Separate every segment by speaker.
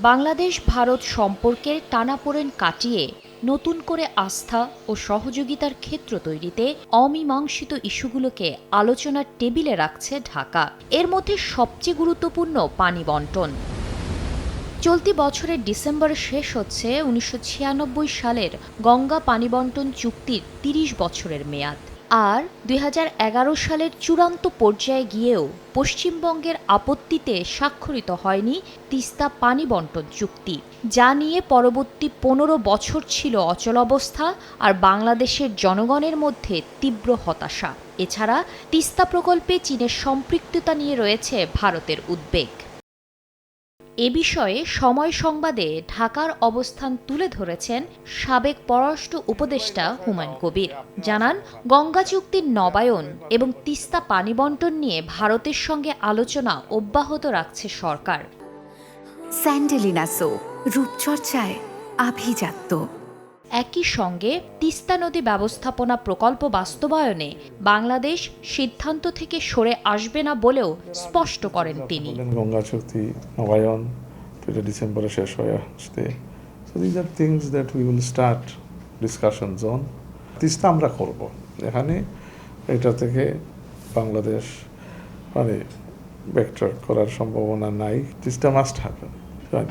Speaker 1: বাংলাদেশ ভারত সম্পর্কের টানাপোড়েন কাটিয়ে নতুন করে আস্থা ও সহযোগিতার ক্ষেত্র তৈরিতে অমীমাংসিত ইস্যুগুলোকে আলোচনার টেবিলে রাখছে ঢাকা। এর মধ্যে সবচেয়ে গুরুত্বপূর্ণ পানি বণ্টন। চলতি বছরের ডিসেম্বরে শেষ হচ্ছে ১৯৯৬ সালের গঙ্গা পানি বণ্টন চুক্তির ৩০ বছরের মেয়াদ। আর ২০১১ সালের চূড়ান্ত পর্যায়ে গিয়েও পশ্চিমবঙ্গের আপত্তিতে স্বাক্ষরিত হয়নি তিস্তা পানি বণ্টন চুক্তি, যা নিয়ে পরবর্তী ১৫ বছর ছিল অচলাবস্থা আর বাংলাদেশের জনগণের মধ্যে তীব্র হতাশা। এছাড়া তিস্তা প্রকল্পে চীনের সম্পৃক্ততা নিয়ে রয়েছে ভারতের উদ্বেগ। এ বিষয়ে সময় সংবাদে ঢাকার অবস্থান তুলে ধরেছেন সাবেক পররাষ্ট্র উপদেষ্টা হুমায়ুন কবির। জানান, গঙ্গা চুক্তির নবায়ন এবং তিস্তা পানি বণ্টন নিয়ে ভারতের সঙ্গে আলোচনা অব্যাহত রাখছে সরকার।
Speaker 2: স্যান্ডেলিনা সো, রূপচর্চায় আভিজাত্য।
Speaker 1: একই সঙ্গে তিস্তা নদী ব্যবস্থাপনা প্রকল্প বাস্তবায়নে বাংলাদেশ সিদ্ধান্ত থেকে সরে আসবে না বলেও স্পষ্ট করেন তিনি।
Speaker 3: গঙ্গা চুক্তি নবায়ন ডিসেম্বরে শেষ হয়ে আসতে, so this R things that we will start discussions on. Teesta আমরা করব, এখানে এটা থেকে বাংলাদেশ মানে ব্যাকট্র্যাক করার সম্ভাবনা নাই। Teesta must happen.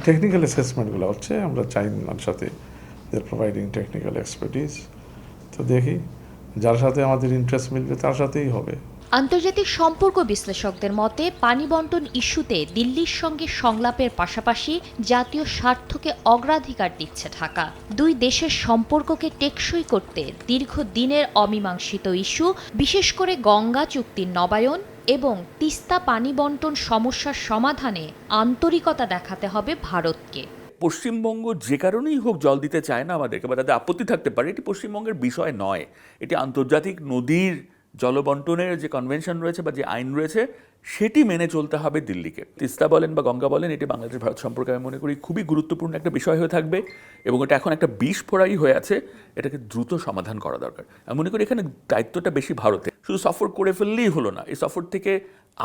Speaker 3: টেকনিক্যাল অ্যাসেসমেন্টগুলো হচ্ছে, আমরা চাইনার সাথে প্রোভাইডিং টেকনিক্যাল এক্সপার্টিস, তো দেখি যার সাথে আমাদের ইন্টারেস্ট মিলবে তার সাথেই হবে।
Speaker 1: আন্তর্জাতিক সম্পর্ক বিশ্লেষকদের মতে পানি বণ্টন ইস্যুতে দিল্লির সঙ্গে সংলাপের পাশাপাশি জাতীয় স্বার্থকে অগ্রাধিকার দিচ্ছে ঢাকা। দুই দেশের সম্পর্ককে টেকসই করতে দীর্ঘদিনের অমীমাংসিত ইস্যু, বিশেষ করে গঙ্গা চুক্তির নবায়ন এবং তিস্তা পানি বণ্টন সমস্যার সমাধানে আন্তরিকতা দেখাতে হবে ভারতকে।
Speaker 4: পশ্চিমবঙ্গ যে কারণেই হোক জল দিতে চায় না আমাদেরকে, বা তাদের আপত্তি থাকতে পারে, এটি পশ্চিমবঙ্গের বিষয় নয়। এটি আন্তর্জাতিক নদীর জলবন্টনের যে কনভেনশন রয়েছে বা যে আইন রয়েছে সেটি মেনে চলতে হবে দিল্লিকে। তিস্তা বলেন বা গঙ্গা বলেন, এটি বাংলাদেশ ভারত সম্পর্কে আমি মনে করি খুবই গুরুত্বপূর্ণ একটা বিষয় হয়ে থাকবে এবং এটা এখন একটা বিষ ফোড়াই হয়ে আছে। এটাকে দ্রুত সমাধান করা দরকার। আমি মনে করি এখানে দায়িত্বটা বেশি ভারতের। শুধু সফর করে ফেললেই হলো না, এই সফর থেকে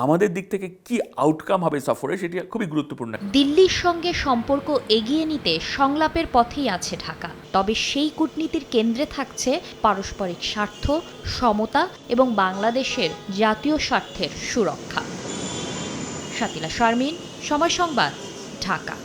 Speaker 4: আমাদের দিক থেকে কি আউটকাম হবে সফরে, সেটি খুবই গুরুত্বপূর্ণ।
Speaker 1: দিল্লির সঙ্গে সম্পর্ক এগিয়ে নিতে সংলাপের পথেই আছে ঢাকা, তবে সেই কূটনীতির কেন্দ্রে থাকছে পারস্পরিক স্বার্থ, সমতা এবং বাংলাদেশের জাতীয় স্বার্থের সুরক্ষা। শাতিলা শারমিন, সময় সংবাদ, ঢাকা।